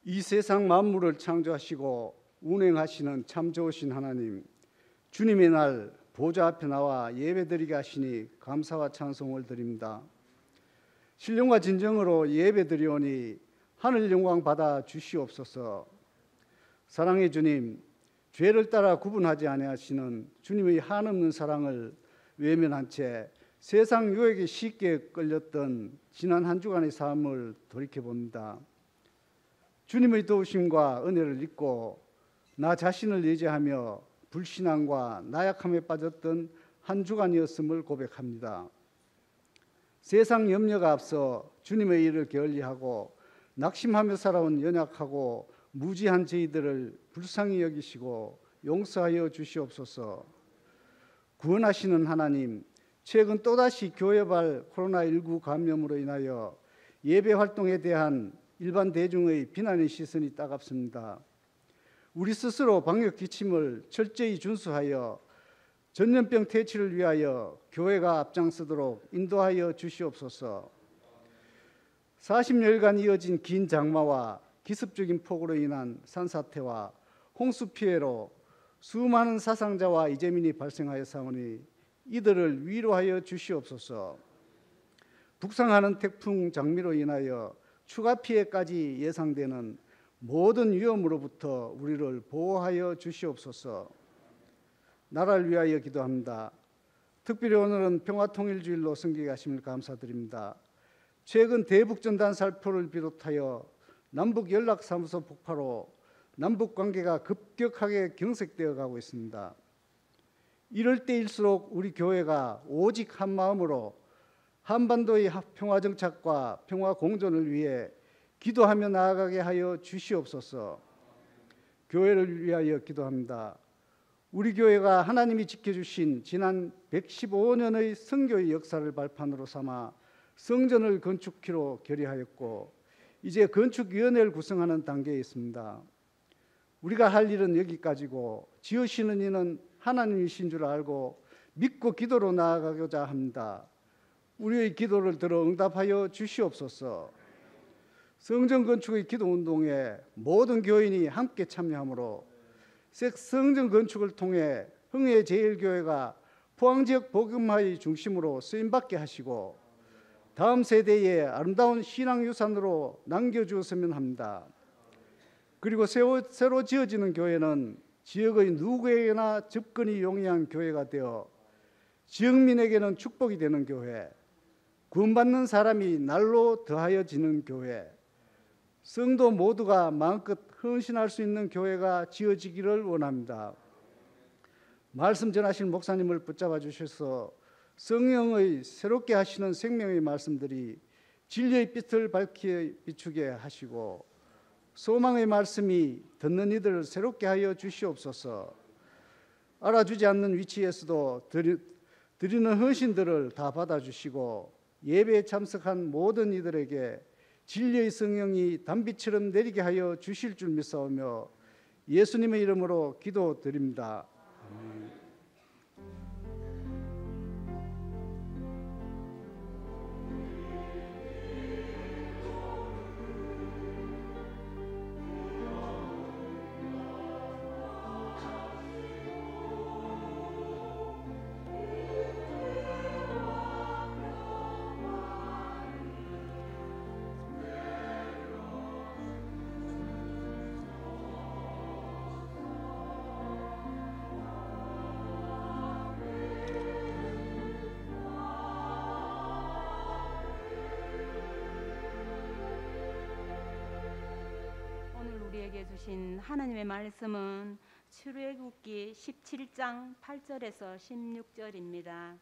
이 세상 만물을 창조하시고 운행하시는 참 좋으신 하나님, 주님의 날 보좌 앞에 나와 예배드리게 하시니 감사와 찬송을 드립니다. 신령과 진정으로 예배드리오니 하늘 영광 받아 주시옵소서. 사랑의 주님, 죄를 따라 구분하지 아니하시는 주님의 한없는 사랑을 외면한 채 세상 유혹에 쉽게 끌렸던 지난 한 주간의 삶을 돌이켜봅니다. 주님의 도우심과 은혜를 잊고 나 자신을 의지하며 불신앙과 나약함에 빠졌던 한 주간이었음을 고백합니다. 세상 염려가 앞서 주님의 일을 게을리하고 낙심하며 살아온 연약하고 무지한 저희들을 불쌍히 여기시고 용서하여 주시옵소서. 구원하시는 하나님, 최근 또다시 교회발 코로나19 감염으로 인하여 예배 활동에 대한 일반 대중의 비난의 시선이 따갑습니다. 우리 스스로 방역 지침을 철저히 준수하여 전염병 퇴치를 위하여 교회가 앞장서도록 인도하여 주시옵소서. 40여일간 이어진 긴 장마와 기습적인 폭우로 인한 산사태와 홍수 피해로 수많은 사상자와 이재민이 발생하여 사오니 이들을 위로하여 주시옵소서. 북상하는 태풍 장미로 인하여 추가 피해까지 예상되는 모든 위험으로부터 우리를 보호하여 주시옵소서. 나라를 위하여 기도합니다. 특별히 오늘은 평화통일주일로 승계하게 하심을 감사드립니다. 최근 대북전단 살포를 비롯하여 남북연락사무소 폭파로 남북관계가 급격하게 경색되어 가고 있습니다. 이럴 때일수록 우리 교회가 오직 한 마음으로 한반도의 평화정착과 평화공존을 위해 기도하며 나아가게 하여 주시옵소서. 교회를 위하여 기도합니다. 우리 교회가 하나님이 지켜주신 지난 115년의 선교의 역사를 발판으로 삼아 성전을 건축키로 결의하였고 이제 건축위원회를 구성하는 단계에 있습니다. 우리가 할 일은 여기까지고 지으시는 이는 하나님이신 줄 알고 믿고 기도로 나아가고자 합니다. 우리의 기도를 들어 응답하여 주시옵소서. 성전 건축의 기도운동에 모든 교인이 함께 참여하므로 성전 건축을 통해 흥해제일교회가 포항지역 복음화의 중심으로 쓰임받게 하시고 다음 세대에 아름다운 신앙유산으로 남겨주었으면 합니다. 그리고 새로 지어지는 교회는 지역의 누구에게나 접근이 용이한 교회가 되어 지역민에게는 축복이 되는 교회, 구원받는 사람이 날로 더하여지는 교회, 성도 모두가 마음껏 헌신할 수 있는 교회가 지어지기를 원합니다. 말씀 전하실 목사님을 붙잡아 주셔서 성령의 새롭게 하시는 생명의 말씀들이 진리의 빛을 밝히 비추게 하시고 소망의 말씀이 듣는 이들을 새롭게 하여 주시옵소서. 알아주지 않는 위치에서도 드리는 헌신들을 다 받아주시고 예배에 참석한 모든 이들에게 진리의 성령이 단비처럼 내리게 하여 주실 줄 믿사오며 예수님의 이름으로 기도드립니다. 아멘. 우리에게 주신 하나님의 말씀은 출애굽기 17장 8절에서 16절입니다.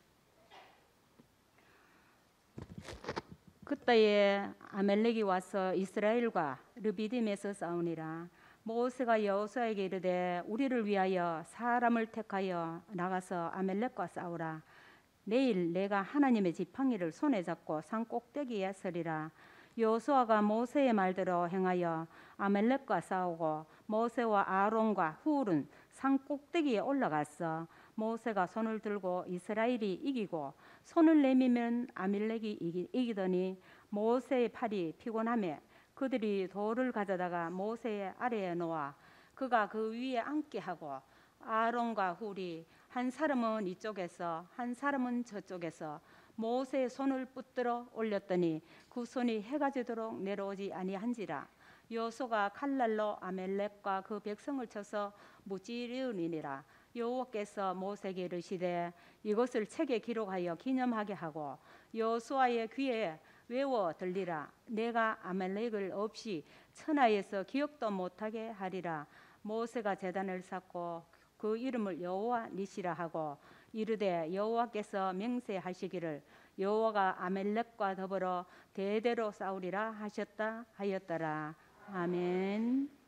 그때에 아멜렉이 와서 이스라엘과 르비딤에서 싸우니라. 모세가 여호수아에게 이르되 우리를 위하여 사람을 택하여 나가서 아멜렉과 싸우라. 내일 내가 하나님의 지팡이를 손에 잡고 산 꼭대기에 서리라. 여호수아가 모세의 말대로 행하여 아멜렉과 싸우고 모세와 아론과 훌은 산 꼭대기에 올라갔어. 모세가 손을 들고 이스라엘이 이기고 손을 내밀면 아멜렉이 이기더니 모세의 팔이 피곤하며 그들이 돌을 가져다가 모세의 아래에 놓아 그가 그 위에 앉게 하고 아론과 훌이 한 사람은 이쪽에서 한 사람은 저쪽에서 모세의 손을 붙들어 올렸더니 그 손이 해가 지도록 내려오지 아니한지라. 여호수아가 칼날로 아멜렉과 그 백성을 쳐서 무찌르니라. 여호와께서 모세에게 이르시되 이것을 책에 기록하여 기념하게 하고 여호수아의 귀에 외워 들리라. 내가 아멜렉을 없이 천하에서 기억도 못하게 하리라. 모세가 제단을 쌓고 그 이름을 여호와 니시라 하고 이르되 여호와께서 맹세하시기를 여호와가 아멜렉과 더불어 대대로 싸우리라 하셨다 하였더라. 아멘.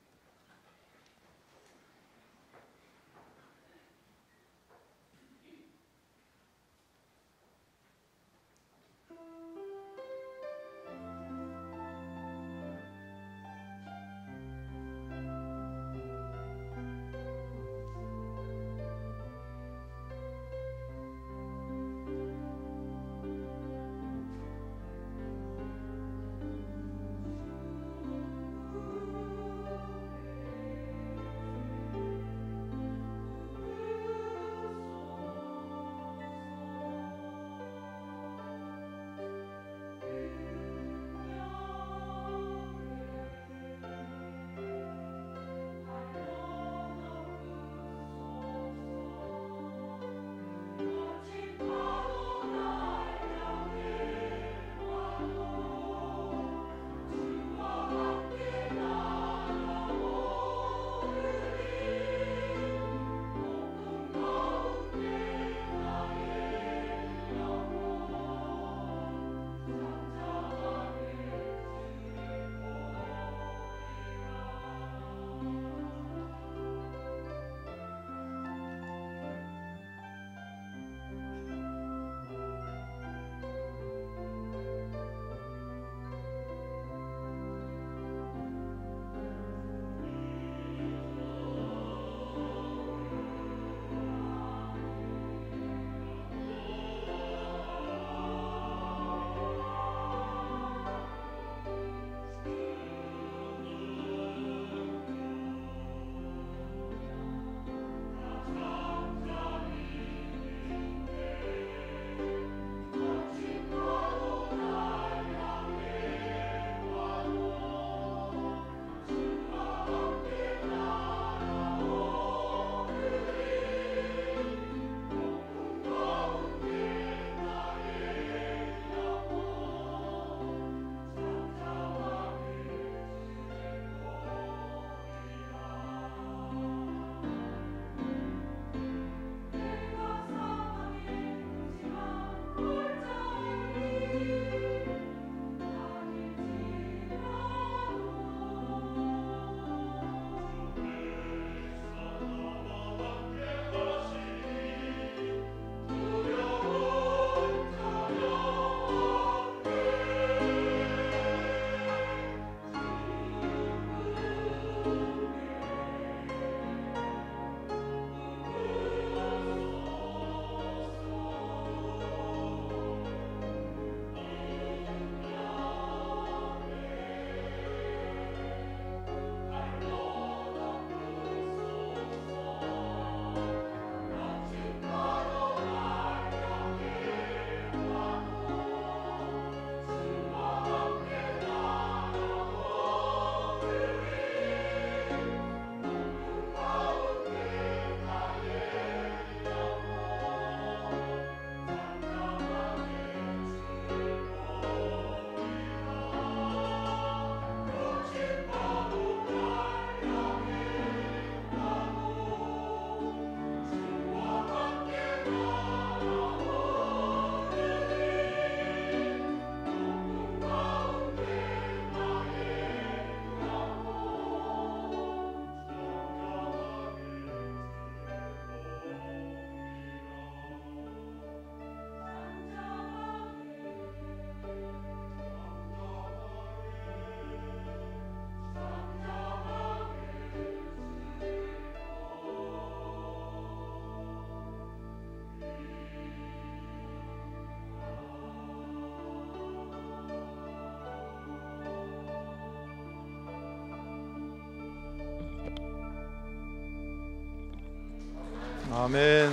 아멘.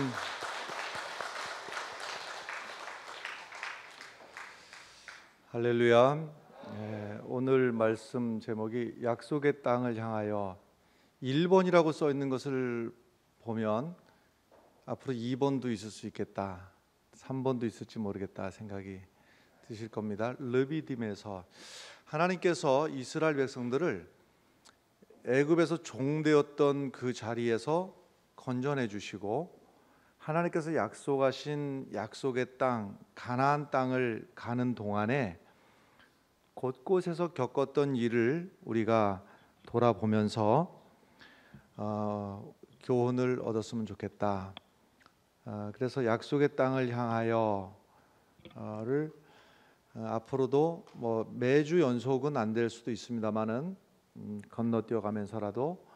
할렐루야. 오늘 말씀 제목이 약속의 땅을 향하여 1번이라고 써 있는 것을 보면 앞으로 2번도 있을 수 있겠다, 3번도 있을지 모르겠다 생각이 드실 겁니다. 르비딤에서 하나님께서 이스라엘 백성들을 애굽에서 종되었던 그 자리에서 건져내 주시고 하나님께서 약속하신 약속의 땅 가나안 땅을 가는 동안에 곳곳에서 겪었던 일을 우리가 돌아보면서 교훈을 얻었으면 좋겠다. 그래서 약속의 땅을 향하여를 앞으로도 매주 연속은 안 될 수도 있습니다만은 건너뛰어 가면서라도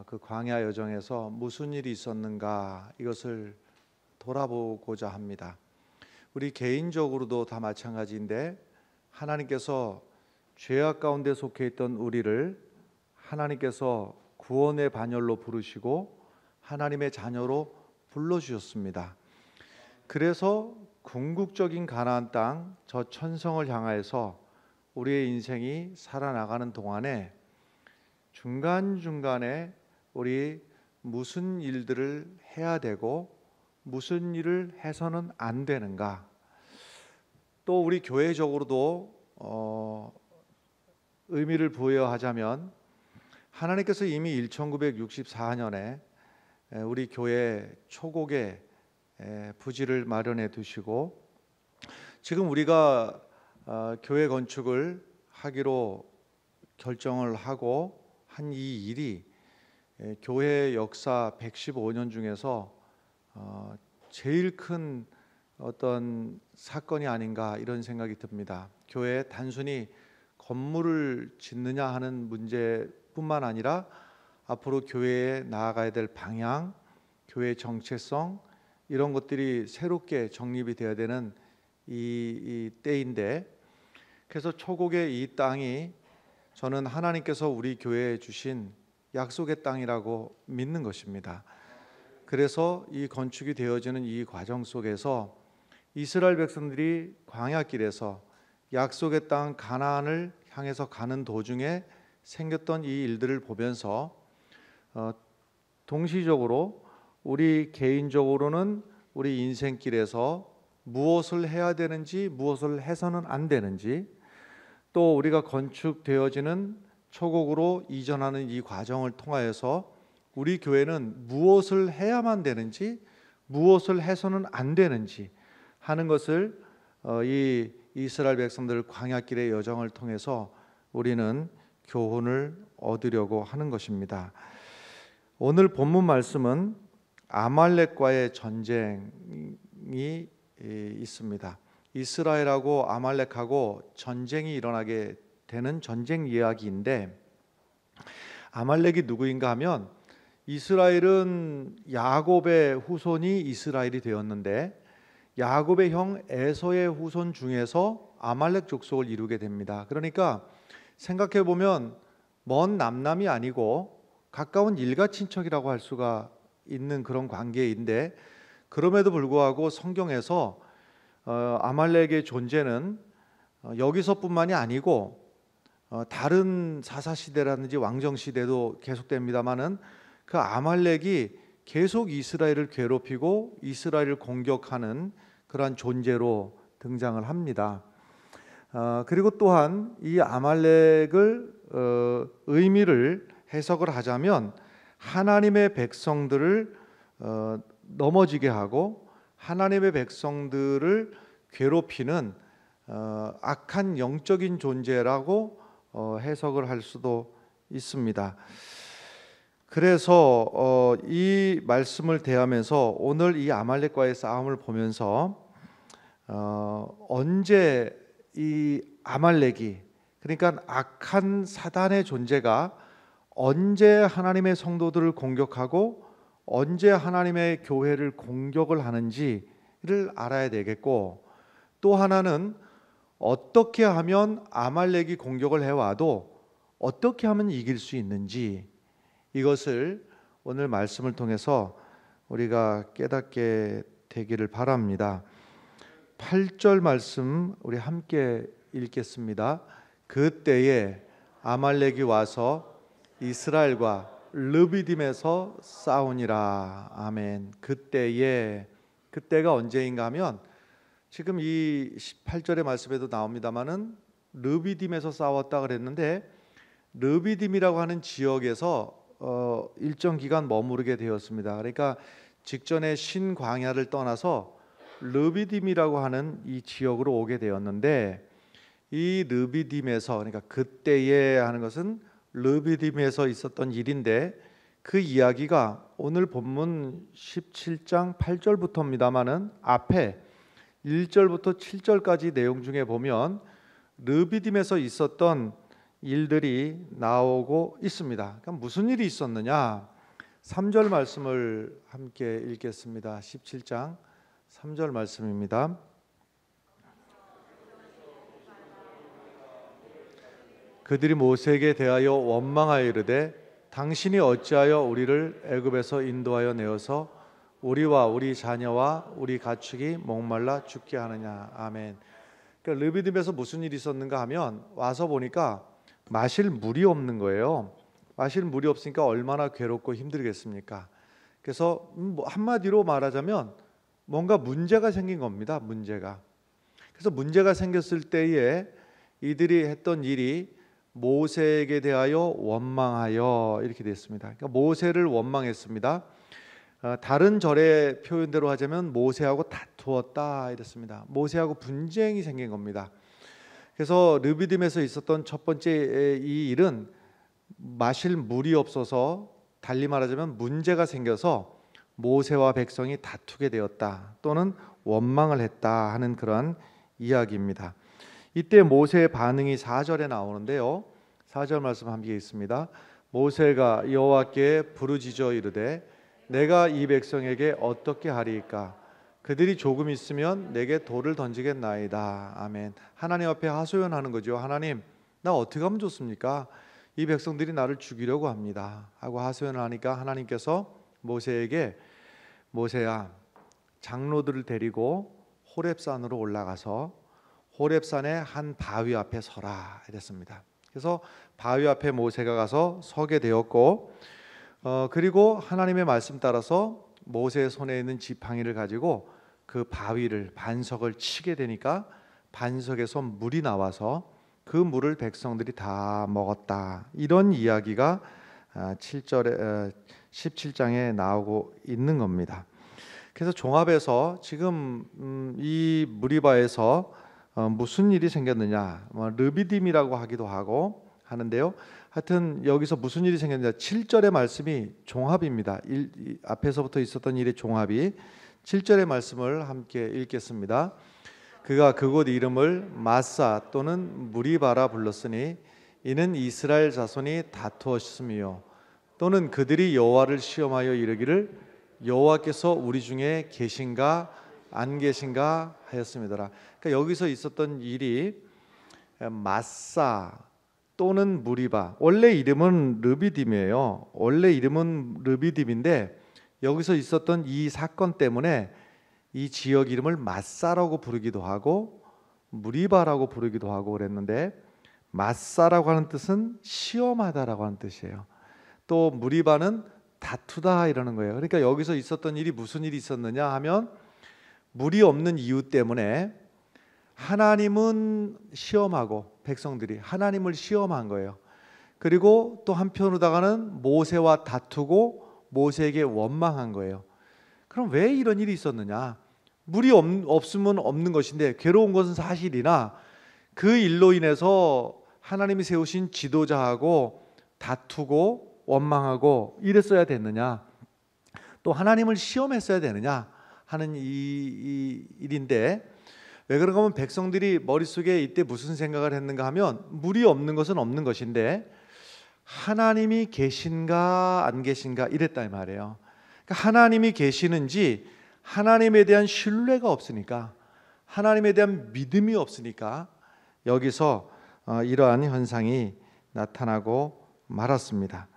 그 광야 여정에서 무슨 일이 있었는가 이것을 돌아보고자 합니다. 우리 개인적으로도 다 마찬가지인데 하나님께서 죄악 가운데 속해 있던 우리를 하나님께서 구원의 반열로 부르시고 하나님의 자녀로 불러주셨습니다. 그래서 궁극적인 가나안 땅, 저 천성을 향하여서 우리의 인생이 살아나가는 동안에 중간중간에 우리 무슨 일들을 해야 되고 무슨 일을 해서는 안 되는가, 또 우리 교회적으로도 의미를 부여하자면 하나님께서 이미 1964년에 우리 교회 초곡에 부지를 마련해 두시고 지금 우리가 교회 건축을 하기로 결정을 하고 한 이 일이 교회 역사 115년 중에서 제일 큰 어떤 사건이 아닌가 이런 생각이 듭니다. 교회에 단순히 건물을 짓느냐 하는 문제뿐만 아니라 앞으로 교회에 나아가야 될 방향, 교회의 정체성 이런 것들이 새롭게 정립이 되어야 되는 이 때인데, 그래서 초곡의 이 땅이 저는 하나님께서 우리 교회에 주신 약속의 땅이라고 믿는 것입니다. 그래서 이 건축이 되어지는 이 과정 속에서 이스라엘 백성들이 광야길에서 약속의 땅 가나안을 향해서 가는 도중에 생겼던 이 일들을 보면서 동시적으로 우리 개인적으로는 우리 인생길에서 무엇을 해야 되는지 무엇을 해서는 안 되는지, 또 우리가 건축되어지는 초곡으로 이전하는 이 과정을 통하여서 우리 교회는 무엇을 해야만 되는지 무엇을 해서는 안 되는지 하는 것을 이 이스라엘 백성들 광야길의 여정을 통해서 우리는 교훈을 얻으려고 하는 것입니다. 오늘 본문 말씀은 아말렉과의 전쟁이 있습니다. 이스라엘하고 아말렉하고 전쟁이 일어나게 되는 전쟁 이야기인데, 아말렉이 누구인가 하면 이스라엘은 야곱의 후손이 이스라엘이 되었는데 야곱의 형 에서의 후손 중에서 아말렉 족속을 이루게 됩니다. 그러니까 생각해 보면 먼 남남이 아니고 가까운 일가 친척이라고 할 수가 있는 그런 관계인데, 그럼에도 불구하고 성경에서 아말렉의 존재는 여기서뿐만이 아니고 다른 사사시대라든지 왕정시대도 계속됩니다마는 그 아말렉이 계속 이스라엘을 괴롭히고 이스라엘을 공격하는 그러한 존재로 등장을 합니다. 그리고 또한 이 아말렉을 의미를 해석을 하자면 하나님의 백성들을 넘어지게 하고 하나님의 백성들을 괴롭히는 악한 영적인 존재라고 해석을 할 수도 있습니다. 그래서 이 말씀을 대하면서 오늘 이 아말렉과의 싸움을 보면서 언제 이 아말렉이, 그러니까 악한 사단의 존재가 언제 하나님의 성도들을 공격하고 언제 하나님의 교회를 공격을 하는지를 알아야 되겠고, 또 하나는 어떻게 하면 아말렉이 공격을 해와도 어떻게 하면 이길 수 있는지, 이것을 오늘 말씀을 통해서 우리가 깨닫게 되기를 바랍니다. 8절 말씀 우리 함께 읽겠습니다. 그때에 아말렉이 와서 이스라엘과 르비딤에서 싸우니라. 아멘. 그때가 언제인가 하면 지금 이 18절의 말씀에도 나옵니다마는 르비딤에서 싸웠다 그랬는데 르비딤이라고 하는 지역에서 일정 기간 머무르게 되었습니다. 그러니까 직전에 신광야를 떠나서 르비딤이라고 하는 이 지역으로 오게 되었는데 이 르비딤에서, 그러니까 그때에 하는 것은 르비딤에서 있었던 일인데 그 이야기가 오늘 본문 17장 8절부터입니다마는 앞에 1절부터 7절까지 내용 중에 보면 르비딤에서 있었던 일들이 나오고 있습니다. 그러니까 무슨 일이 있었느냐? 3절 말씀을 함께 읽겠습니다. 17장 3절 말씀입니다. 그들이 모세에게 대하여 원망하여 이르되 당신이 어찌하여 우리를 애굽에서 인도하여 내어서 우리와 우리 자녀와 우리 가축이 목말라 죽게 하느냐. 아멘. 그러니까 르비딤에서 무슨 일이 있었는가 하면 와서 보니까 마실 물이 없는 거예요. 마실 물이 없으니까 얼마나 괴롭고 힘들겠습니까? 그래서 한마디로 말하자면 뭔가 문제가 생긴 겁니다. 문제가. 그래서 문제가 생겼을 때에 이들이 했던 일이 모세에게 대하여 원망하여 이렇게 됐습니다. 그러니까 모세를 원망했습니다. 다른 절의 표현대로 하자면 모세하고 다투었다 이랬습니다. 모세하고 분쟁이 생긴 겁니다. 그래서 르비딤에서 있었던 첫 번째 이 일은 마실 물이 없어서 달리 말하자면 문제가 생겨서 모세와 백성이 다투게 되었다 또는 원망을 했다 하는 그런 이야기입니다. 이때 모세의 반응이 4절에 나오는데요. 4절 말씀 함께 있습니다. 모세가 여호와께 부르짖어 이르되 내가 이 백성에게 어떻게 하리이까? 그들이 조금 있으면 내게 돌을 던지겠나이다. 아멘. 하나님 앞에 하소연하는 거죠. 하나님, 나 어떻게 하면 좋습니까? 이 백성들이 나를 죽이려고 합니다 하고 하소연을 하니까 하나님께서 모세에게 모세야, 장로들을 데리고 호렙산으로 올라가서 호렙산의 한 바위 앞에 서라 이랬습니다. 그래서 바위 앞에 모세가 가서 서게 되었고 그리고 하나님의 말씀 따라서 모세의 손에 있는 지팡이를 가지고 그 바위를 반석을 치게 되니까 반석에서 물이 나와서 그 물을 백성들이 다 먹었다. 이런 이야기가 17장에 나오고 있는 겁니다. 그래서 종합해서 지금 이 무리바에서 무슨 일이 생겼느냐, 르비딤이라고 하기도 하고 하는데요. 하여튼 여기서 무슨 일이 생겼느냐, 7절의 말씀이 종합입니다. 앞에서부터 있었던 일의 종합이 7절의 말씀을 함께 읽겠습니다. 그가 그곳 이름을 마사 또는 무리바라 불렀으니 이는 이스라엘 자손이 다투었으며 또는 그들이 여호와를 시험하여 이르기를 여호와께서 우리 중에 계신가 안 계신가 하였습니다. 그러니까 여기서 있었던 일이 마사 또는 무리바, 원래 이름은 르비딤이에요. 원래 이름은 르비딤인데 여기서 있었던 이 사건 때문에 이 지역 이름을 마사라고 부르기도 하고 무리바라고 부르기도 하고 그랬는데 마사라고 하는 뜻은 시험하다라고 하는 뜻이에요. 또 무리바는 다투다 이러는 거예요. 그러니까 여기서 있었던 일이 무슨 일이 있었느냐 하면 물이 없는 이유 때문에 하나님은 시험하고 백성들이 하나님을 시험한 거예요. 그리고 또 한편으로다가는 모세와 다투고 모세에게 원망한 거예요. 그럼 왜 이런 일이 있었느냐? 물이 없으면 없는 것인데 괴로운 것은 사실이나 그 일로 인해서 하나님이 세우신 지도자하고 다투고 원망하고 이랬어야 됐느냐? 또 하나님을 시험했어야 되느냐 하는 이 일인데, 왜 그런가 하면 백성들이 머릿속에 이때 무슨 생각을 했는가 하면 물이 없는 것은 없는 것인데 하나님이 계신가 안 계신가 이랬다 이 말이에요. 그러니까 하나님이 계시는지 하나님에 대한 신뢰가 없으니까, 하나님에 대한 믿음이 없으니까 여기서 이러한 현상이 나타나고 말았습니다.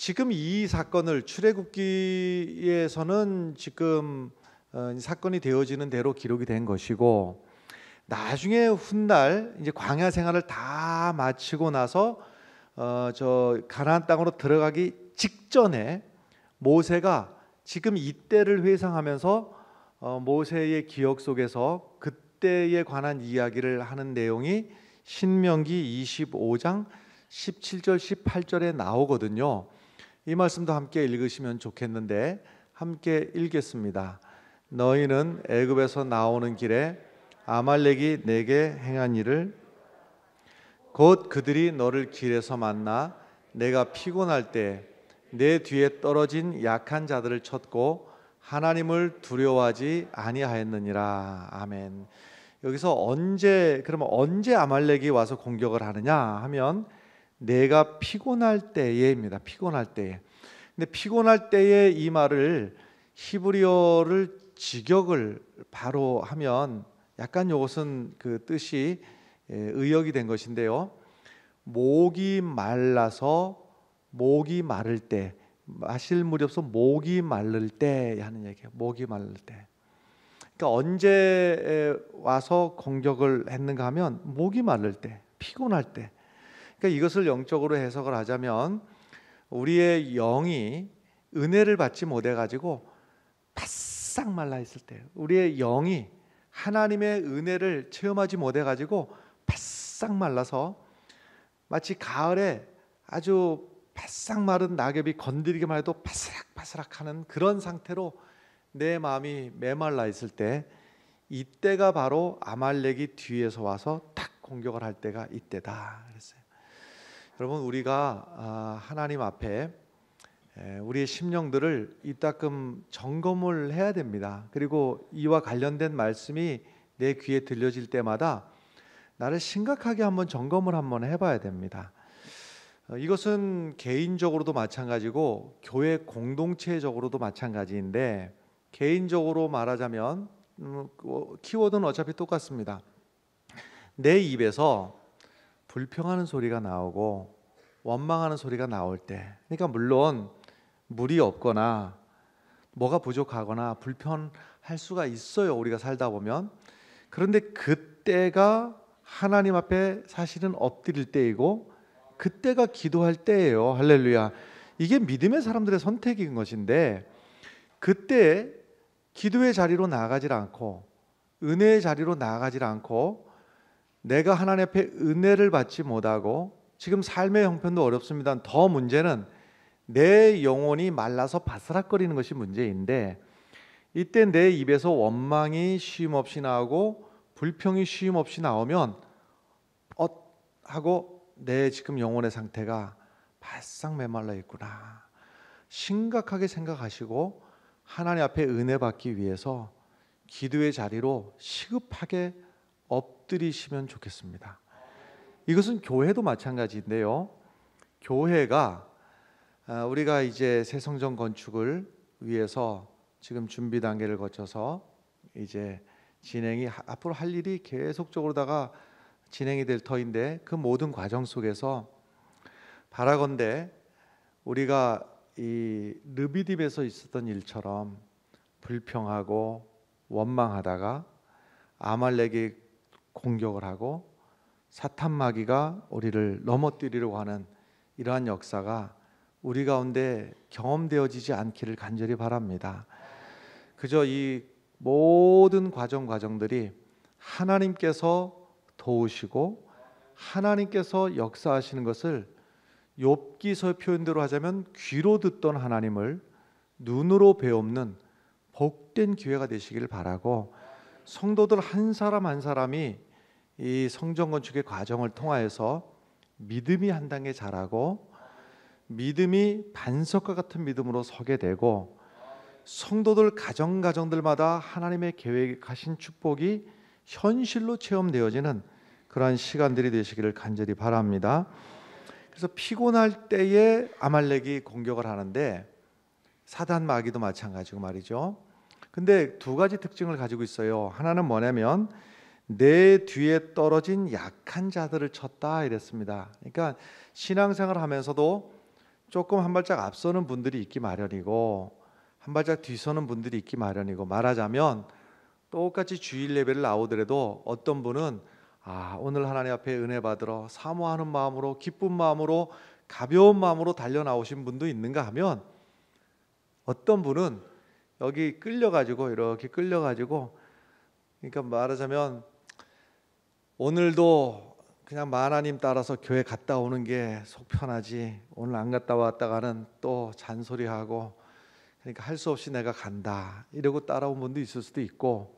지금 이 사건을 출애굽기에서는 지금 사건이 되어지는 대로 기록이 된 것이고, 나중에 훗날 이제 광야 생활을 다 마치고 나서 저 가나안 땅으로 들어가기 직전에 모세가 지금 이때를 회상하면서 모세의 기억 속에서 그때에 관한 이야기를 하는 내용이 신명기 25장 17절 18절에 나오거든요. 이 말씀도 함께 읽으시면 좋겠는데 함께 읽겠습니다. 너희는 애굽에서 나오는 길에 아말렉이 내게 행한 일을 곧 그들이 너를 길에서 만나 내가 피곤할 때 내 뒤에 떨어진 약한 자들을 쳤고 하나님을 두려워하지 아니하였느니라. 아멘. 여기서 그러면 언제 아말렉이 와서 공격을 하느냐 하면 내가 피곤할 때에입니다. 피곤할 때에. 근데 피곤할 때에 이 말을 히브리어를 직역을 바로 하면 약간 이것은 그 뜻이 의역이 된 것인데요. 목이 말라서 목이 마를 때, 마실 물이 없어 목이 마를 때 하는 얘기예요. 목이 마를 때. 그러니까 언제 와서 공격을 했는가 하면 목이 마를 때, 피곤할 때. 그러니까 이것을 영적으로 해석을 하자면 우리의 영이 은혜를 받지 못해 가지고 바싹 말라 있을 때, 우리의 영이 하나님의 은혜를 체험하지 못해 가지고 바싹 말라서 마치 가을에 아주 바싹 마른 낙엽이 건드리기만 해도 바스락바스락하는 그런 상태로 내 마음이 메말라 있을 때, 이때가 바로 아말렉이 뒤에서 와서 탁 공격을 할 때가 이때다 그랬어요. 여러분, 우리가 하나님 앞에 우리의 심령들을 이따금 점검을 해야 됩니다. 그리고 이와 관련된 말씀이 내 귀에 들려질 때마다 나를 심각하게 한번 점검을 한번 해봐야 됩니다. 이것은 개인적으로도 마찬가지고 교회 공동체적으로도 마찬가지인데, 개인적으로 말하자면 키워드는 어차피 똑같습니다. 내 입에서 불평하는 소리가 나오고 원망하는 소리가 나올 때, 그러니까 물론 물이 없거나 뭐가 부족하거나 불편할 수가 있어요, 우리가 살다 보면. 그런데 그때가 하나님 앞에 사실은 엎드릴 때이고 그때가 기도할 때예요. 할렐루야. 이게 믿음의 사람들의 선택인 것인데, 그때 기도의 자리로 나아가질 않고 은혜의 자리로 나아가질 않고 내가 하나님 앞에 은혜를 받지 못하고, 지금 삶의 형편도 어렵습니다. 더 문제는 내 영혼이 말라서 바스락거리는 것이 문제인데, 이때 내 입에서 원망이 쉼없이 나오고 불평이 쉼없이 나오면 하고 내 지금 영혼의 상태가 바싹 메말라 있구나, 심각하게 생각하시고 하나님 앞에 은혜 받기 위해서 기도의 자리로 시급하게 엎드리시면 좋겠습니다. 이것은 교회도 마찬가지인데요. 교회가 우리가 이제 새 성전 건축을 위해서 지금 준비 단계를 거쳐서 이제 진행이 앞으로 할 일이 계속적으로다가 진행이 될 터인데, 그 모든 과정 속에서 바라건대 우리가 이 르비딤에서 있었던 일처럼 불평하고 원망하다가 아말렉이 공격을 하고 사탄 마귀가 우리를 넘어뜨리려고 하는 이러한 역사가 우리 가운데 경험되어지지 않기를 간절히 바랍니다. 그저 이 모든 과정들이 하나님께서 도우시고 하나님께서 역사하시는 것을 욥기서 표현대로 하자면 귀로 듣던 하나님을 눈으로 배움는 복된 기회가 되시기를 바라고, 성도들 한 사람 한 사람이 이 성전 건축의 과정을 통하여서 믿음이 한 단계 자라고 믿음이 반석과 같은 믿음으로 서게 되고, 성도들 가정들마다 하나님의 계획하신 축복이 현실로 체험되어지는 그러한 시간들이 되시기를 간절히 바랍니다. 그래서 피곤할 때에 아말렉이 공격을 하는데, 사단 마귀도 마찬가지고 말이죠. 근데 두 가지 특징을 가지고 있어요. 하나는 뭐냐면 내 뒤에 떨어진 약한 자들을 쳤다 이랬습니다. 그러니까 신앙생활 하면서도 조금 한 발짝 앞서는 분들이 있기 마련이고 한 발짝 뒤서는 분들이 있기 마련이고, 말하자면 똑같이 주일 예배를 나오더라도 어떤 분은 오늘 하나님 앞에 은혜 받으러 사모하는 마음으로, 기쁜 마음으로, 가벼운 마음으로 달려 나오신 분도 있는가 하면, 어떤 분은 여기 끌려가지고 이렇게 끌려가지고, 그러니까 말하자면 오늘도 그냥 하나님 따라서 교회 갔다 오는 게 속 편하지, 오늘 안 갔다 왔다가는 또 잔소리하고, 그러니까 할 수 없이 내가 간다 이러고 따라온 분도 있을 수도 있고,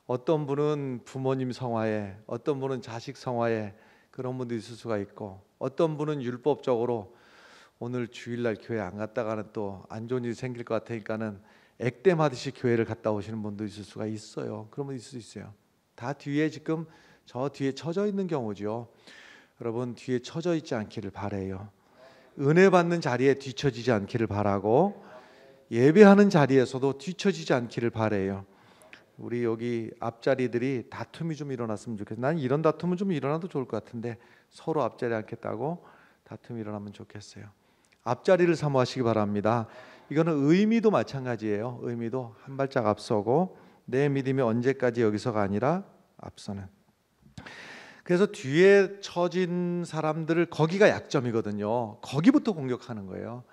어떤 분은 부모님 성화에, 어떤 분은 자식 성화에 그런 분도 있을 수가 있고, 어떤 분은 율법적으로 오늘 주일날 교회 안 갔다가는 또 안 좋은 일이 생길 것 같으니까는 액땜하듯이 교회를 갔다 오시는 분도 있을 수가 있어요. 그런 분 있을 수 있어요. 다 뒤에 지금 저 뒤에 처져 있는 경우죠. 여러분, 뒤에 처져 있지 않기를 바라요. 은혜 받는 자리에 뒤처지지 않기를 바라고, 예배하는 자리에서도 뒤처지지 않기를 바라요. 우리 여기 앞자리들이 다툼이 좀 일어났으면 좋겠어요. 난 이런 다툼은 좀 일어나도 좋을 것 같은데, 서로 앞자리 앉겠다고 다툼이 일어나면 좋겠어요. 앞자리를 사모하시기 바랍니다. 이거는 의미도 마찬가지예요. 의미도 한 발짝 앞서고, 내 믿음이 언제까지 여기서가 아니라 앞서는. 그래서 뒤에 처진 사람들을, 거기가 약점이거든요. 거기부터 공격하는 거예요.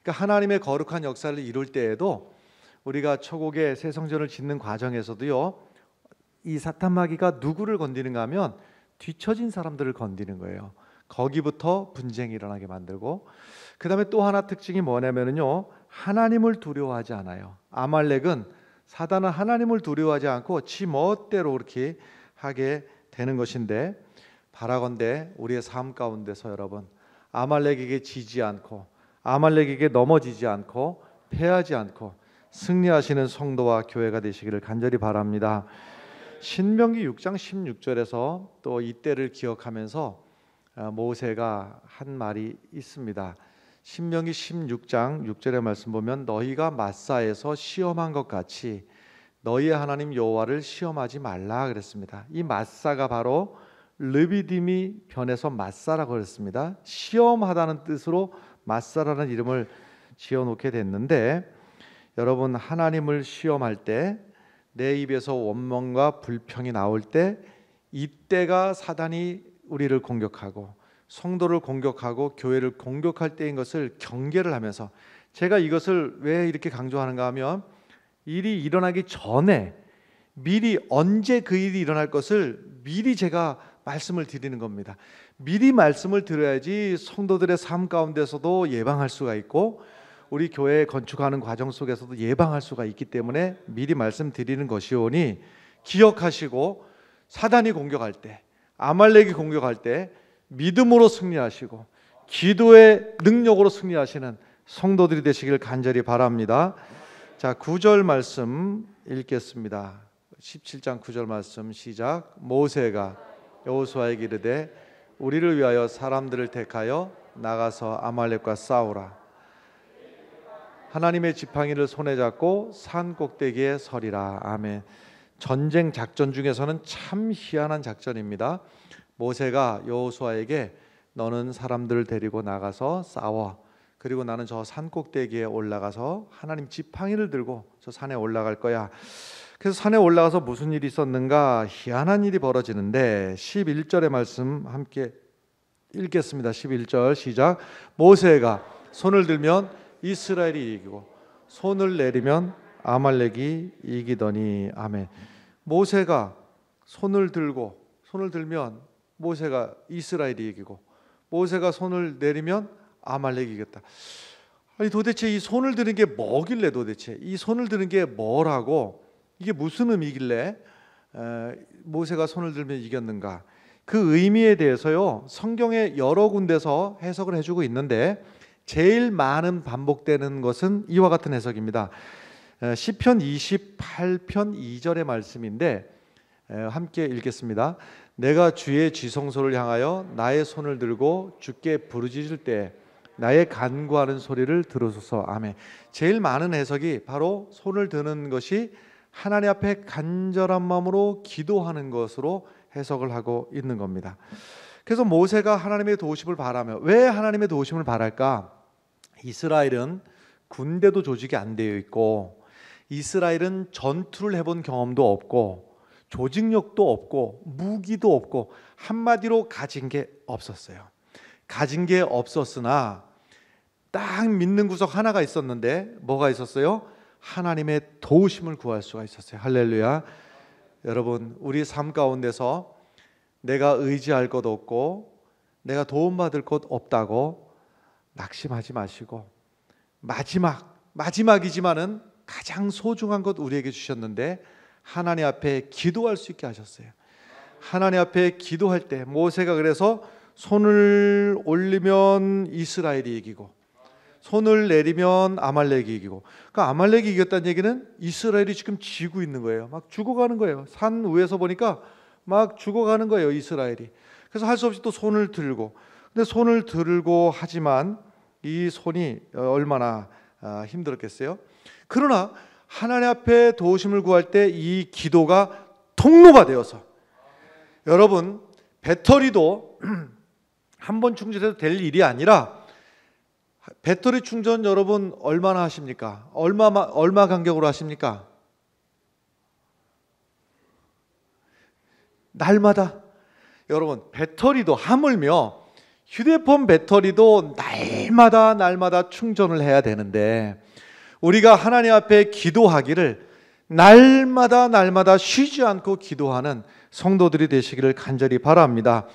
그러니까 하나님의 거룩한 역사를 이룰 때에도, 우리가 초국의 새 성전을 짓는 과정에서도요, 이 사탄 마귀가 누구를 건드리는가 하면 뒤처진 사람들을 건드리는 거예요. 거기부터 분쟁이 일어나게 만들고, 그 다음에 또 하나 특징이 뭐냐면요, 하나님을 두려워하지 않아요. 아말렉은, 사단은 하나님을 두려워하지 않고 지 멋대로 그렇게 하게 되는 것인데, 바라건대 우리의 삶 가운데서 여러분, 아말렉에게 지지 않고, 아말렉에게 넘어지지 않고, 패하지 않고 승리하시는 성도와 교회가 되시기를 간절히 바랍니다. 신명기 6장 16절에서 또 이때를 기억하면서 모세가 한 말이 있습니다. 신명기 16장 6절의 말씀 보면, 너희가 마사에서 시험한 것 같이 너희의 하나님 여호와를 시험하지 말라 그랬습니다. 이 마사가 바로 르비딤이 변해서 마사라고 그랬습니다. 시험하다는 뜻으로 마사라는 이름을 지어놓게 됐는데, 여러분, 하나님을 시험할 때, 내 입에서 원망과 불평이 나올 때, 이때가 사단이 우리를 공격하고 성도를 공격하고 교회를 공격할 때인 것을 경계를 하면서, 제가 이것을 왜 이렇게 강조하는가 하면, 일이 일어나기 전에 미리, 언제 그 일이 일어날 것을 미리 제가 말씀을 드리는 겁니다. 미리 말씀을 드려야지 성도들의 삶 가운데서도 예방할 수가 있고, 우리 교회 건축하는 과정 속에서도 예방할 수가 있기 때문에 미리 말씀드리는 것이오니, 기억하시고 사단이 공격할 때, 아말렉이 공격할 때 믿음으로 승리하시고 기도의 능력으로 승리하시는 성도들이 되시길 간절히 바랍니다. 자, 9절 말씀 읽겠습니다. 17장 9절 말씀 시작. 모세가 여호수아에게 이르되 우리를 위하여 사람들을 택하여 나가서 아말렉과 싸우라. 하나님의 지팡이를 손에 잡고 산 꼭대기에 서리라. 아멘. 전쟁 작전 중에서는 참 희한한 작전입니다. 모세가 여호수아에게 너는 사람들을 데리고 나가서 싸워. 그리고 나는 저 산 꼭대기에 올라가서 하나님 지팡이를 들고 저 산에 올라갈 거야. 그래서 산에 올라가서 무슨 일이 있었는가? 희한한 일이 벌어지는데 11절의 말씀 함께 읽겠습니다. 11절 시작. 모세가 손을 들면 이스라엘이 이기고 손을 내리면 아말렉이 이기더니. 아멘. 모세가 손을 들면 모세가 이스라엘이 이기고, 모세가 손을 내리면 아말렉이 이겼다. 아니, 도대체 이 손을 드는 게 뭐길래, 도대체 이 손을 드는 게 뭐라고, 이게 무슨 의미길래 모세가 손을 들면 이겼는가? 그 의미에 대해서요, 성경에 여러 군데서 해석을 해주고 있는데, 제일 많은 반복되는 것은 이와 같은 해석입니다. 시편 28편 2절의 말씀인데 함께 읽겠습니다. 내가 주의 지성소를 향하여 나의 손을 들고 주께 부르짖을 때 나의 간구하는 소리를 들으소서. 아멘. 제일 많은 해석이 바로 손을 드는 것이 하나님 앞에 간절한 마음으로 기도하는 것으로 해석을 하고 있는 겁니다. 그래서 모세가 하나님의 도우심을 바라며, 왜 하나님의 도우심을 바랄까? 이스라엘은 군대도 조직이 안 되어 있고, 이스라엘은 전투를 해본 경험도 없고, 조직력도 없고, 무기도 없고, 한마디로 가진 게 없었어요. 가진 게 없었으나 딱 믿는 구석 하나가 있었는데, 뭐가 있었어요? 하나님의 도우심을 구할 수가 있었어요. 할렐루야. 여러분, 우리 삶 가운데서 내가 의지할 것 없고 내가 도움받을 것 없다고 낙심하지 마시고, 마지막이지만은 가장 소중한 것 우리에게 주셨는데, 하나님 앞에 기도할 수 있게 하셨어요. 하나님 앞에 기도할 때 모세가 그래서 손을 올리면 이스라엘이 이기고, 손을 내리면 아말렉이 이기고, 그러니까 아말렉이 이겼다는 얘기는 이스라엘이 지금 지고 있는 거예요. 막 죽어가는 거예요. 산 위에서 보니까 막 죽어가는 거예요, 이스라엘이. 그래서 할 수 없이 또 손을 들고, 근데 손을 들고 하지만 이 손이 얼마나 힘들었겠어요. 그러나 하나님 앞에 도우심을 구할 때 이 기도가 통로가 되어서, 여러분, 배터리도 한 번 충전해도 될 일이 아니라, 배터리 충전 여러분 얼마나 하십니까? 얼마 간격으로 하십니까? 날마다. 여러분, 배터리도 하물며 휴대폰 배터리도 날마다 충전을 해야 되는데, 우리가 하나님 앞에 기도하기를 날마다 쉬지 않고 기도하는 성도들이 되시기를 간절히 바랍니다.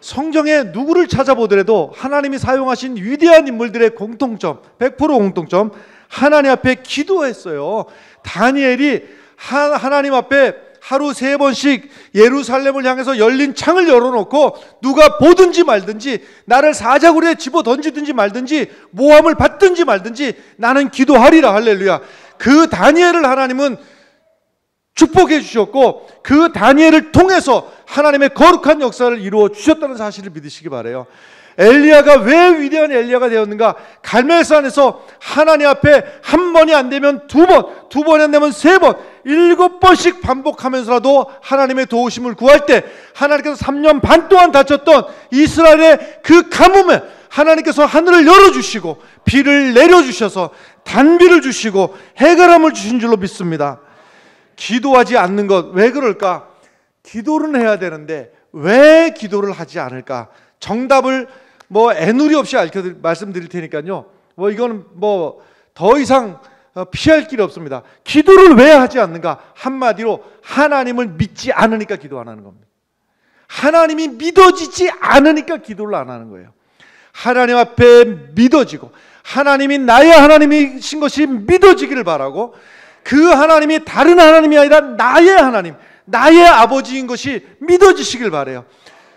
성경에 누구를 찾아보더라도 하나님이 사용하신 위대한 인물들의 공통점, 100% 공통점, 하나님 앞에 기도했어요. 다니엘이 하나님 앞에 하루 3번씩 예루살렘을 향해서 열린 창을 열어놓고, 누가 보든지 말든지, 나를 사자굴에 집어 던지든지 말든지, 모함을 받든지 말든지 나는 기도하리라. 할렐루야. 그 다니엘을 하나님은 축복해 주셨고, 그 다니엘을 통해서 하나님의 거룩한 역사를 이루어 주셨다는 사실을 믿으시기 바라요. 엘리야가 왜 위대한 엘리야가 되었는가? 갈멜산에서 하나님 앞에 한 번이 안 되면 두 번이 안 되면 3번, 7번씩 반복하면서라도 하나님의 도우심을 구할 때, 하나님께서 3년 반 동안 닫혔던 이스라엘의 그 가뭄에 하나님께서 하늘을 열어주시고 비를 내려주셔서 단비를 주시고 해결함을 주신 줄로 믿습니다. 기도하지 않는 것, 왜 그럴까? 기도를 해야 되는데 왜 기도를 하지 않을까? 정답을 애누리 없이 말씀드릴 테니까요. 이거는 더 이상 피할 길이 없습니다. 기도를 왜 하지 않는가? 한마디로 하나님을 믿지 않으니까 기도 안 하는 겁니다. 하나님이 믿어지지 않으니까 기도를 안 하는 거예요. 하나님 앞에 믿어지고, 하나님이 나의 하나님이신 것이 믿어지기를 바라고, 그 하나님이 다른 하나님이 아니라 나의 하나님, 나의 아버지인 것이 믿어지시길 바라요.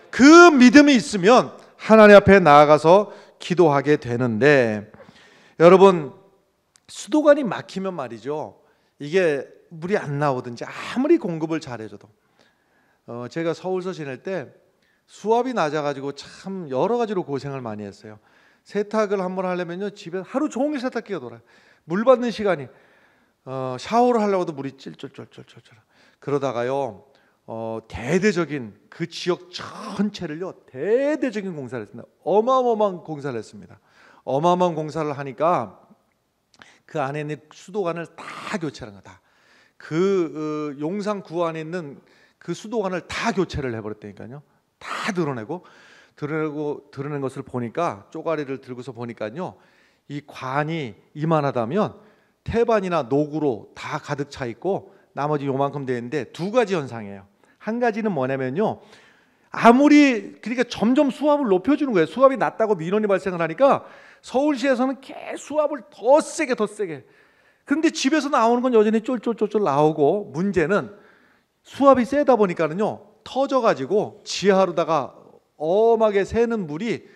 그 믿음이 있으면 하나님 앞에 나아가서 기도하게 되는데, 여러분, 수도관이 막히면 말이죠, 이게 물이 안 나오든지 아무리 공급을 잘해줘도, 제가 서울서 지낼 때 수압이 낮아가지고 참 여러 가지로 고생을 많이 했어요. 세탁을 한번 하려면요, 집에 하루 종일 세탁기가 돌아요. 물 받는 시간이, 샤워를 하려고도 물이 찔찔찔찔찔. 그러다가요, 대대적인 그 지역 전체를요, 대대적인 공사를 했습니다. 어마어마한 공사를 했습니다. 어마어마한 공사를 하니까 그 안에 있는 수도관을 다 교체한 거다. 그 용산구 안에 있는 그 수도관을 다 교체를 해버렸다니까요. 다 드러낸 것을 보니까, 쪼가리를 들고서 보니까요, 이 관이 이만하다면 태반이나 녹으로 다 가득 차 있고 나머지 요만큼 되어 있는데, 2가지 현상이에요. 한 가지는 뭐냐면요, 그러니까 점점 수압을 높여주는 거예요. 수압이 낮다고 민원이 발생을 하니까 서울시에서는 계속 수압을 더 세게. 그런데 집에서 나오는 건 여전히 쫄쫄쫄쫄 나오고, 문제는 수압이 세다 보니까는요, 터져가지고 지하로다가 엄하게 새는 물이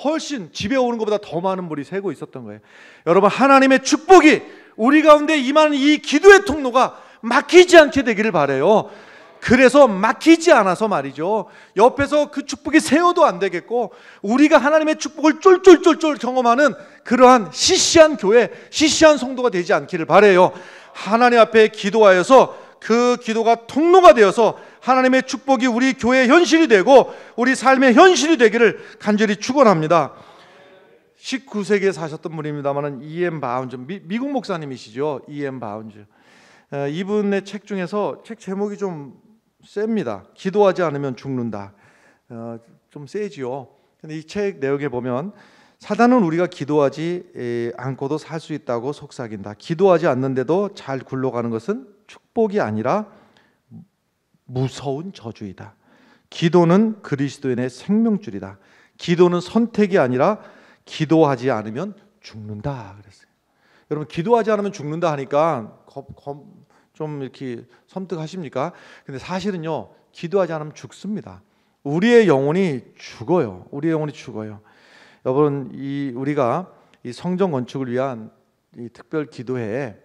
훨씬 집에 오는 것보다 더 많은 물이 새고 있었던 거예요. 여러분, 하나님의 축복이 우리 가운데 임하는 이 기도의 통로가 막히지 않게 되기를 바라요. 그래서 막히지 않아서 말이죠, 옆에서 그 축복이 새어도 안 되겠고, 우리가 하나님의 축복을 쫄쫄쫄쫄 경험하는 그러한 시시한 교회, 시시한 성도가 되지 않기를 바라요. 하나님 앞에 기도하여서 그 기도가 통로가 되어서 하나님의 축복이 우리 교회의 현실이 되고 우리 삶의 현실이 되기를 간절히 축원합니다. 19세기에 사셨던 분입니다만은 E.M. 바운즈, 미국 목사님이시죠. E.M. 바운즈. 이분의 책 중에서 책 제목이 좀 셉니다. 기도하지 않으면 죽는다. 좀 세지요. 근데 이 책 내용에 보면 사단은 우리가 기도하지 않고도 살 수 있다고 속삭인다. 기도하지 않는데도 잘 굴러가는 것은 축복이 아니라 무서운 저주이다. 기도는 그리스도인의 생명줄이다. 기도는 선택이 아니라 기도하지 않으면 죽는다 그랬어요. 여러분, 기도하지 않으면 죽는다 하니까 좀 이렇게 섬뜩하십니까? 근데 사실은요, 기도하지 않으면 죽습니다. 우리의 영혼이 죽어요. 우리의 영혼이 죽어요. 여러분, 우리가 이 성전 건축을 위한 이 특별 기도회에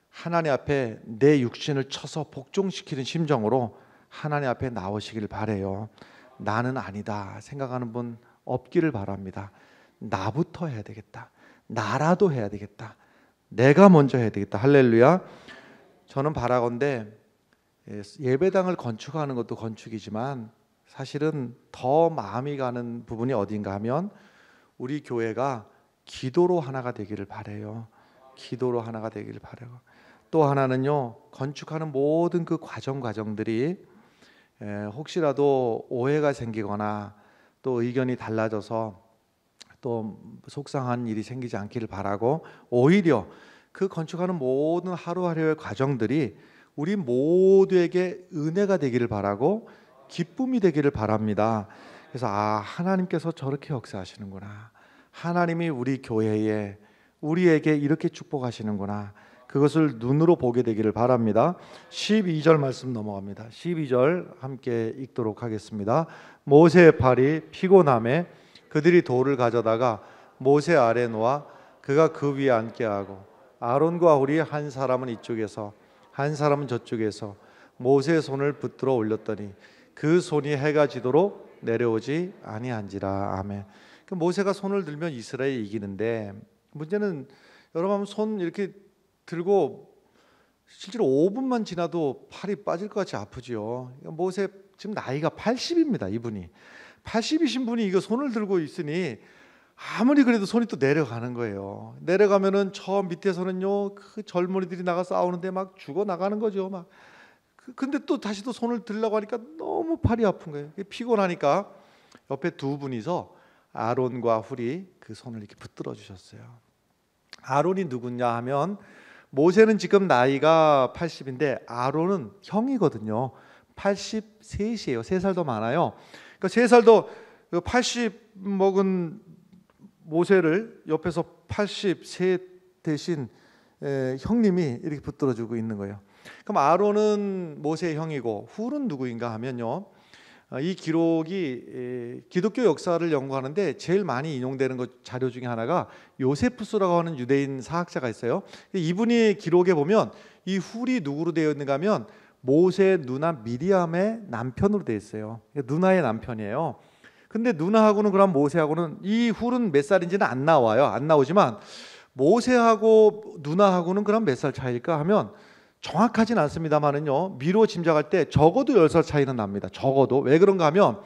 하나님 앞에 내 육신을 쳐서 복종시키는 심정으로 하나님 앞에 나오시길 바래요. 나는 아니다 생각하는 분 없기를 바랍니다. 나부터 해야 되겠다. 나라도 해야 되겠다. 내가 먼저 해야 되겠다. 할렐루야. 저는 바라건대 예배당을 건축하는 것도 건축이지만 사실은 더 마음이 가는 부분이 어딘가 하면 우리 교회가 기도로 하나가 되기를 바래요. 기도로 하나가 되기를 바래요. 또 하나는요, 건축하는 모든 그 과정들이 혹시라도 오해가 생기거나 또 의견이 달라져서 또 속상한 일이 생기지 않기를 바라고, 오히려 그 건축하는 모든 하루하루의 과정들이 우리 모두에게 은혜가 되기를 바라고 기쁨이 되기를 바랍니다. 그래서 하나님께서 저렇게 역사하시는구나. 하나님이 우리 교회에 우리에게 이렇게 축복하시는구나. 그것을 눈으로 보게 되기를 바랍니다. 12절 말씀 넘어갑니다. 12절 함께 읽도록 하겠습니다. 모세의 팔이 피곤함에 그들이 돌을 가져다가 모세 아래 놓아 그가 그 위에 앉게 하고 아론과 훌이 한 사람은 이쪽에서 한 사람은 저쪽에서 모세의 손을 붙들어 올렸더니 그 손이 해가 지도록 내려오지 아니한지라. 아멘. 모세가 손을 들면 이스라엘이 이기는데, 문제는 여러분 손 이렇게 들고 실제로 5분만 지나도 팔이 빠질 것 같이 아프지요. 모세 지금 나이가 80입니다. 이분이 80이신 분이 이거 손을 들고 있으니 아무리 그래도 손이 또 내려가는 거예요. 내려가면은 저 밑에서는요, 그 젊은이들이 나가 싸우는데 막 죽어 나가는 거죠. 막 근데 또 다시 또 손을 들려고 하니까 너무 팔이 아픈 거예요. 피곤하니까 옆에 두 분이서 아론과 훌이 그 손을 이렇게 붙들어 주셨어요. 아론이 누구냐 하면, 모세는 지금 나이가 80인데 아론은 형이거든요. 83이에요. 3살 더 많아요. 그러니까 3살 더 80 먹은 모세를 옆에서 83 대신 형님이 이렇게 붙들어주고 있는 거예요. 그럼 아론은 모세의 형이고 훌은 누구인가 하면요, 이 기록이 기독교 역사를 연구하는데 제일 많이 인용되는 자료 중에 하나가 요세푸스라고 하는 유대인 사학자가 있어요. 이분이 기록에 보면 이 훌이 누구로 되어 있는가 하면 모세의 누나 미리암의 남편으로 되어 있어요. 누나의 남편이에요. 근데 누나하고는, 그럼 모세하고는, 이 훌은 몇 살인지는 안 나와요. 안 나오지만 모세하고 누나하고는 그럼 몇 살 차이일까 하면 정확하진 않습니다만은요, 미루어 짐작할 때 적어도 10살 차이는 납니다. 적어도. 왜 그런가 하면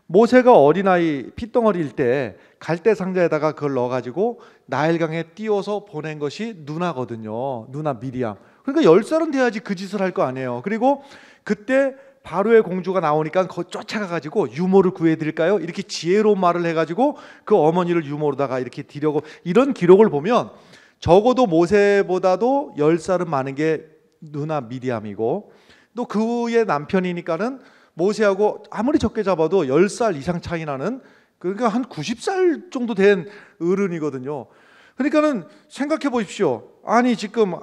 모세가 어린아이 핏덩어리일 때 갈대 상자에다가 그걸 넣어가지고 나일강에 띄워서 보낸 것이 누나거든요. 누나 미리암. 그러니까 10살은 돼야지 그 짓을 할 거 아니에요. 그리고 그때 바로의 공주가 나오니까 쫓아가가지고 유모를 구해드릴까요? 이렇게 지혜로운 말을 해가지고 그 어머니를 유모로다가 이렇게 드려고, 이런 기록을 보면 적어도 모세보다도 10살은 많은 게 누나 미리암이고, 또 그의 남편이니까는 모세하고 아무리 적게 잡아도 10살 이상 차이 나는, 그러니까 한 90살 정도 된 어른이거든요. 그러니까는 생각해 보십시오. 아니 지금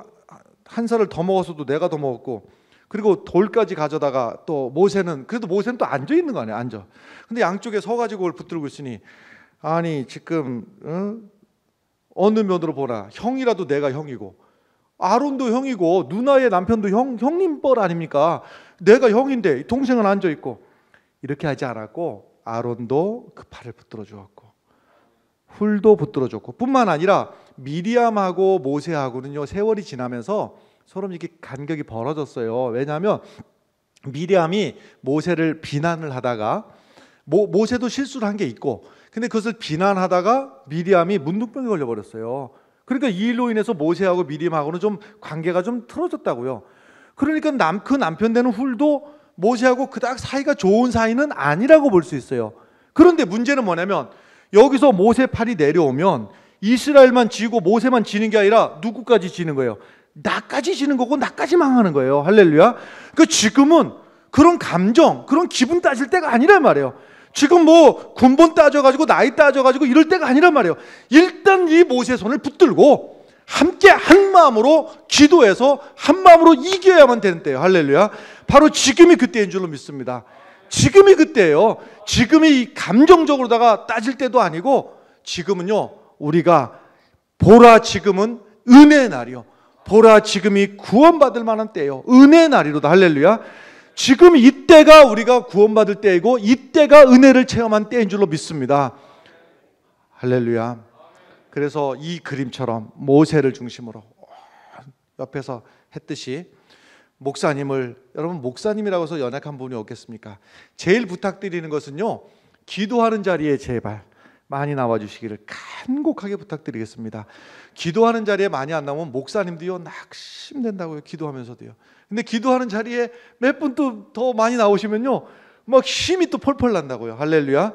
한 살을 더 먹었어도 내가 더 먹었고, 그리고 돌까지 가져다가 또 모세는, 그래도 모세는 또 앉아 있는 거 아니에요. 앉아. 근데 양쪽에 서가지고 그걸 붙들고 있으니, 아니 지금 어느 면으로 보나 형이라도 내가 형이고, 아론도 형이고 누나의 남편도 형님 뻘 아닙니까? 내가 형인데 동생은 앉아 있고. 이렇게 하지 않았고 아론도 그 팔을 붙들어 주었고 훌도 붙들어 줬고, 뿐만 아니라 미리암하고 모세하고는요, 세월이 지나면서 서로 이렇게 간격이 벌어졌어요. 왜냐하면 미리암이 모세를 비난을 하다가 모세도 실수를 한 게 있고, 근데 그것을 비난하다가 미리암이 문둥병에 걸려버렸어요. 그러니까 이 일로 인해서 모세하고 미리암하고는 좀 관계가 좀 틀어졌다고요. 그러니까 그 남편 되는 훌도 모세하고 그닥 사이가 좋은 사이는 아니라고 볼 수 있어요. 그런데 문제는 뭐냐면 여기서 모세 팔이 내려오면 이스라엘만 지고 모세만 지는 게 아니라 누구까지 지는 거예요? 나까지 지는 거고 나까지 망하는 거예요. 할렐루야. 그 지금은 그런 감정, 그런 기분 따질 때가 아니란 말이에요. 지금 뭐 군번 따져가지고 나이 따져가지고 이럴 때가 아니란 말이에요. 일단 이 모세의 손을 붙들고 함께 한 마음으로 기도해서 한 마음으로 이겨야만 되는 때예요. 할렐루야. 바로 지금이 그때인 줄로 믿습니다. 지금이 그때예요. 지금이 감정적으로다가 따질 때도 아니고 지금은요, 우리가 보라 지금은 은혜의 날이요, 보라 지금이 구원받을 만한 때예요. 은혜의 날이로다. 할렐루야. 지금 이때가 우리가 구원받을 때이고 이때가 은혜를 체험한 때인 줄로 믿습니다. 할렐루야. 그래서 이 그림처럼 모세를 중심으로 옆에서 했듯이 목사님을, 여러분 목사님이라고 해서 연약한 분이 없겠습니까? 제일 부탁드리는 것은요, 기도하는 자리에 제발 많이 나와주시기를 간곡하게 부탁드리겠습니다. 기도하는 자리에 많이 안 나오면 목사님도요 낙심된다고요. 기도하면서도요. 근데 기도하는 자리에 몇 분 또 더 많이 나오시면요 막 힘이 또 펄펄 난다고요. 할렐루야.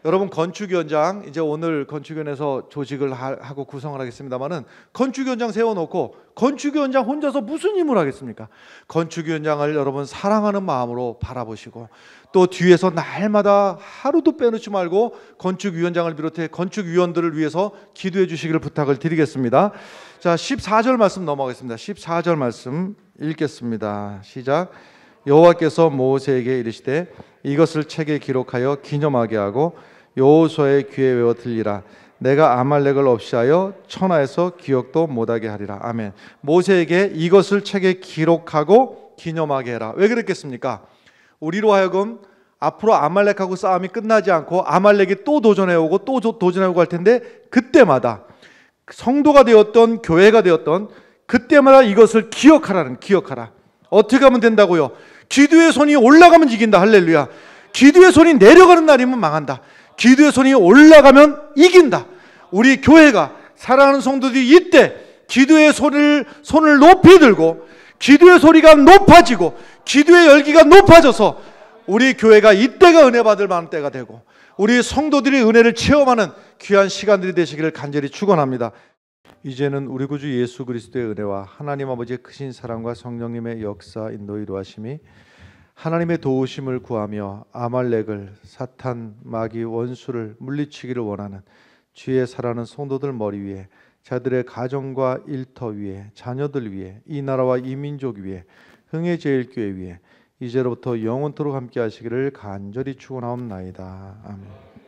여러분 건축위원장, 이제 오늘 건축위원회에서 조직을 하고 구성을 하겠습니다마는 건축위원장 세워놓고 건축위원장 혼자서 무슨 힘을 하겠습니까? 건축위원장을 여러분 사랑하는 마음으로 바라보시고 또 뒤에서 날마다 하루도 빼놓지 말고 건축위원장을 비롯해 건축위원들을 위해서 기도해 주시기를 부탁을 드리겠습니다. 자, 14절 말씀 넘어가겠습니다. 14절 말씀 읽겠습니다. 시작. 여호와께서 모세에게 이르시되 이것을 책에 기록하여 기념하게 하고 여호수아의 귀에 외워 들리라. 내가 아말렉을 없이 하여 천하에서 기억도 못하게 하리라. 아멘. 모세에게 이것을 책에 기록하고 기념하게 해라. 왜 그랬겠습니까? 우리로 하여금 앞으로 아말렉하고 싸움이 끝나지 않고 아말렉이 또 도전해오고 또 도전해오고 할 텐데 그때마다 성도가 되었던 교회가 되었던 그때마다 이것을 기억하라. 어떻게 하면 된다고요? 기도의 손이 올라가면 이긴다. 할렐루야. 기도의 손이 내려가는 날이면 망한다. 기도의 손이 올라가면 이긴다. 우리 교회가, 사랑하는 성도들이 이때 기도의 손을 높이 들고 기도의 소리가 높아지고 기도의 열기가 높아져서 우리 교회가 이때가 은혜 받을 만한 때가 되고 우리 성도들이 은혜를 체험하는 귀한 시간들이 되시기를 간절히 축원합니다. 이제는 우리 구주 예수 그리스도의 은혜와 하나님 아버지의 크신 사랑과 성령님의 역사 인도 이루하심이 하나님의 도우심을 구하며 아말렉을, 사탄, 마귀, 원수를 물리치기를 원하는 주의 사랑하는 성도들 머리 위에, 자들의 가정과 일터 위에, 자녀들 위에, 이 나라와 이 민족 위에, 흥해제일교회 위에 이제로부터 영원토록 함께 하시기를 간절히 축원하옵나이다. 아멘.